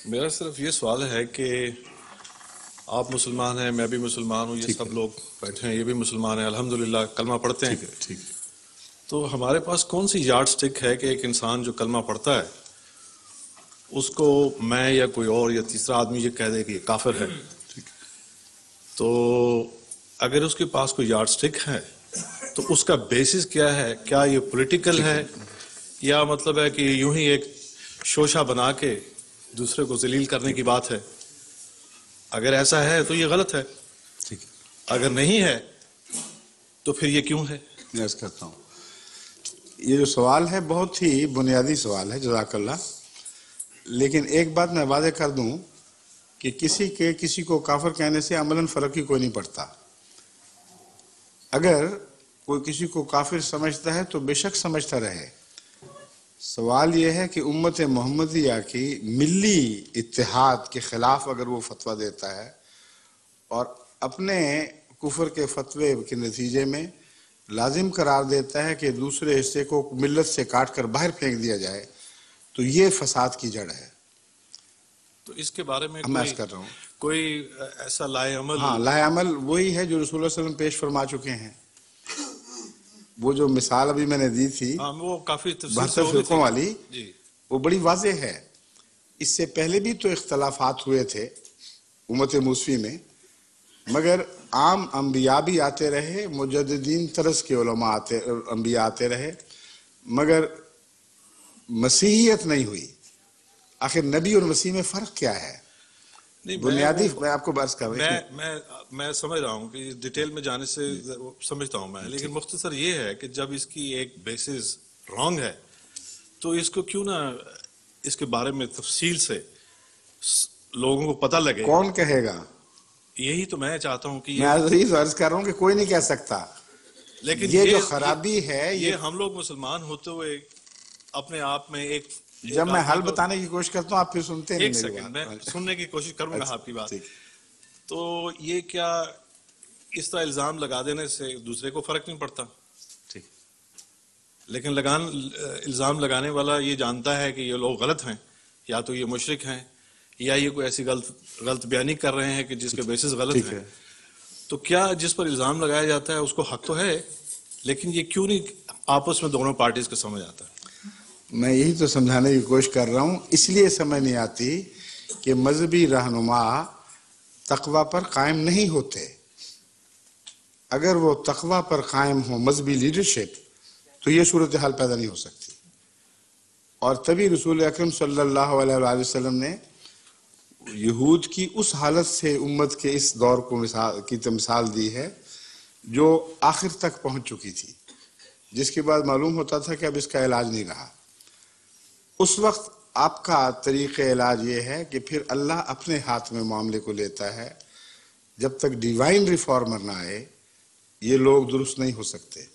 میرا صرف یہ سوال ہے کہ آپ مسلمان ہیں، میں بھی مسلمان ہوں، یہ سب لوگ بیٹھے ہیں یہ بھی مسلمان ہیں، الحمدللہ کلمہ پڑھتے ہیں. ٹھیک. تو ہمارے پاس کون سی یارڈ سٹک ہے کہ ایک انسان جو کلمہ پڑھتا ہے اس کو میں یا کوئی اور یا تیسرا آدمی یہ کہہ دے کہ یہ کافر ہے؟ تو اگر اس کے پاس کوئی یارڈ سٹک ہے تو اس کا بیسس کیا ہے؟ کیا یہ پولیٹیکل ہے یا مطلب ہے کہ یوں ہی ایک شوشہ بنا کے دوسرے کو ذلیل کرنے کی بات ہے؟ اگر ایسا ہے تو یہ غلط ہے، اگر نہیں ہے تو پھر یہ کیوں ہے؟ میں عرض کرتا ہوں، یہ جو سوال ہے بہت ہی بنیادی سوال ہے، جزاک اللہ. لیکن ایک بات میں واضح کر دوں کہ کسی کو کافر کہنے سے عملاً فرق ہی کوئی نہیں پڑتا. اگر کوئی کسی کو کافر سمجھتا ہے تو بے شک سمجھتا رہے. سوال یہ ہے کہ امت محمدیہ کی ملی اتحاد کے خلاف اگر وہ فتویٰ دیتا ہے اور اپنے کفر کے فتوے کے نتیجے میں لازم قرار دیتا ہے کہ دوسرے حصے کو ملت سے کاٹ کر باہر پھینک دیا جائے، تو یہ فساد کی جڑ ہے. تو اس کے بارے میں عرض کر رہا ہوں کوئی ایسا لائے عمل؟ ہاں، لائے عمل وہی ہے جو رسول اللہ صلی اللہ علیہ وسلم پیش فرما چکے ہیں. وہ جو مثال ابھی میں نے دی تھی وہ کافی 72 فرقوں والی، وہ بڑی واضح ہے. اس سے پہلے بھی تو اختلافات ہوئے تھے امت موسوی میں، مگر عام انبیاء بھی آتے رہے، مجددین طرز کے علماء انبیاء آتے رہے، مگر مسیحیت نہیں ہوئی. آخر نبی اور مسیح میں فرق کیا ہے؟ بنیادی میں آپ کو بات کر رہا ہوں. میں سمجھ رہا ہوں کہ ڈیٹیل میں جانے سے سمجھتا ہوں میں، لیکن مختصر یہ ہے کہ جب اس کی ایک بیسس رانگ ہے تو اس کو کیوں نہ اس کے بارے میں تفصیل سے لوگوں کو پتہ لگے. کون کہے گا؟ یہی تو میں چاہتا ہوں کہ میں عرض کر رہا ہوں کہ کوئی نہیں کہہ سکتا. لیکن یہ جو خرابی ہے، یہ ہم لوگ مسلمان ہوتے ہوئے اپنے آپ میں ایک جب میں حل بتانے کی کوشش کرتا ہوں آپ پھر سنتے نہیں. ایک سیکنڈ میں سننے کی کوشش کروں گا آپ کی بات. تو یہ کیا اس طرح الزام لگا دینے سے دوسرے کو فرق نہیں پڑتا؟ لیکن الزام لگانے والا یہ جانتا ہے کہ یہ لوگ غلط ہیں، یا تو یہ مشرک ہیں یا یہ کوئی ایسی غلط بیانی کر رہے ہیں کہ جس کے بیسس غلط ہیں. تو کیا جس پر الزام لگایا جاتا ہے اس کو حق تو ہے، لیکن یہ کیوں نہیں آپس میں دونوں پارٹیز کو سمجھ آتا ہے؟ میں یہی تو سمجھانے کی کوشش کر رہا ہوں. اس لیے سمجھ نہیں آتی کہ مذہبی رہنما تقوی پر قائم نہیں ہوتے. اگر وہ تقوی پر قائم ہو، مذہبی لیڈرشپ، تو یہ صورتحال پیدا نہیں ہو سکتی. اور تبھی رسول اکرم صلی اللہ علیہ وآلہ وسلم نے یہود کی اس حالت سے امت کے اس دور کو مثال دی ہے جو آخر تک پہنچ چکی تھی، جس کے بعد معلوم ہوتا تھا کہ اب اس کا علاج نہیں رہا. اس وقت آپ کا طریقہ علاج یہ ہے کہ پھر اللہ اپنے ہاتھ میں معاملے کو لیتا ہے. جب تک ڈیوائن ریفارمر نہ آئے یہ لوگ درست نہیں ہو سکتے.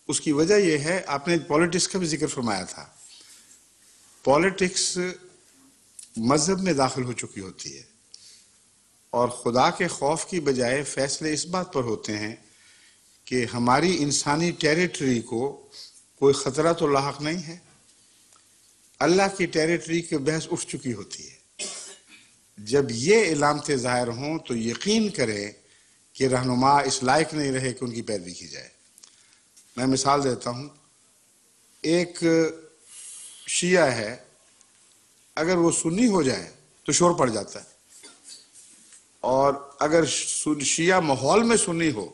اس کی وجہ یہ ہے، آپ نے پولیٹکس کا بھی ذکر فرمایا تھا. پولیٹکس مذہب میں داخل ہو چکی ہوتی ہے اور خدا کے خوف کی بجائے فیصلے اس بات پر ہوتے ہیں کہ ہماری انسانی ٹیریٹری کو کوئی خطرہ تو لاحق نہیں ہے. اللہ کی ٹیریٹری کی بحث اٹھ چکی ہوتی ہے. جب یہ علامتیں ظاہر ہوں تو یقین کریں کہ رہنما اس لائق نہیں رہے کہ ان کی پیروی کی جائے. میں مثال دیتا ہوں. ایک شیعہ ہے، اگر وہ سنی ہو جائے تو شور پڑ جاتا ہے، اور اگر شیعہ ماحول میں سنی ہو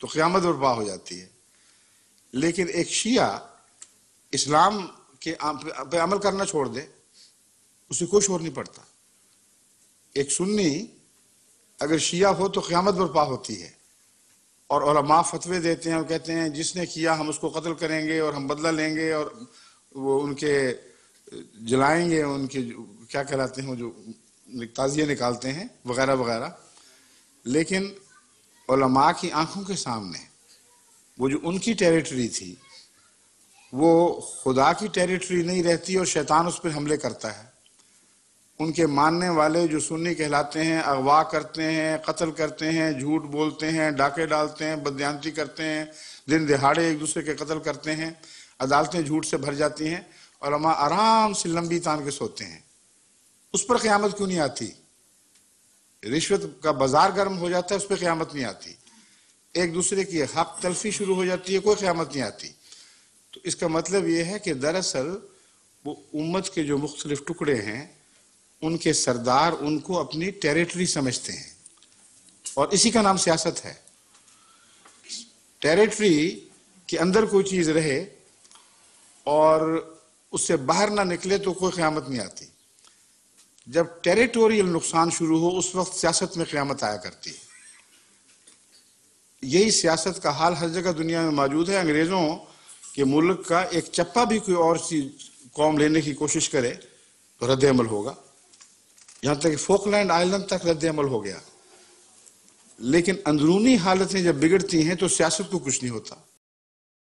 تو قیامت برپا ہو جاتی ہے. لیکن ایک شیعہ اسلام کے پہ عمل کرنا چھوڑ دے، اسے کوئی شور نہیں پڑتا. ایک سنی اگر شیعہ ہو تو قیامت برپا ہوتی ہے، اور علماء فتوے دیتے ہیں اور کہتے ہیں جس نے کیا ہم اس کو قتل کریں گے اور ہم بدلہ لیں گے اور وہ ان کے جلائیں گے، ان کے کیا کہلاتے ہیں جو تعزیے نکالتے ہیں وغیرہ وغیرہ. لیکن علماء کی آنکھوں کے سامنے وہ جو ان کی ٹیریٹری تھی وہ خدا کی ٹیریٹری نہیں رہتی اور شیطان اس پر حملے کرتا ہے. ان کے ماننے والے جو سنی کہلاتے ہیں اغوا کرتے ہیں، قتل کرتے ہیں، جھوٹ بولتے ہیں، ڈاکے ڈالتے ہیں، بددیانتی کرتے ہیں، دن دہاڑے ایک دوسرے کے قتل کرتے ہیں، عدالتیں جھوٹ سے بھر جاتی ہیں، علماء آرام سے لمبی تان کے سوتے ہیں. اس پر قیامت کیوں نہیں آتی؟ رشوت کا بازار گرم ہو جاتا ہے، اس پہ قیامت نہیں آتی. ایک دوسرے کی حق تلفی شروع ہو جاتی ہے، کوئی قیامت نہیں آتی. تو اس کا مطلب یہ ہے کہ دراصل وہ امت کے جو مختلف ٹکڑے ہیں ان کے سردار ان کو اپنی ٹیریٹری سمجھتے ہیں، اور اسی کا نام سیاست ہے. ٹیریٹری کے اندر کوئی چیز رہے اور اس سے باہر نہ نکلے تو کوئی قیامت نہیں آتی. جب ٹیریٹوریل نقصان شروع ہو اس وقت سیاست میں قیامت آیا کرتی ہے. یہی سیاست کا حال ہر جگہ دنیا میں موجود ہے. انگریزوں کے ملک کا ایک چپا بھی کوئی اور چیز قوم لینے کی کوشش کرے تو رد عمل ہوگا، یہاں تک کہ فوکلینڈ آئلینڈ تک رد عمل ہو گیا. لیکن اندرونی حالتیں جب بگڑتی ہیں تو سیاست کو کچھ نہیں ہوتا.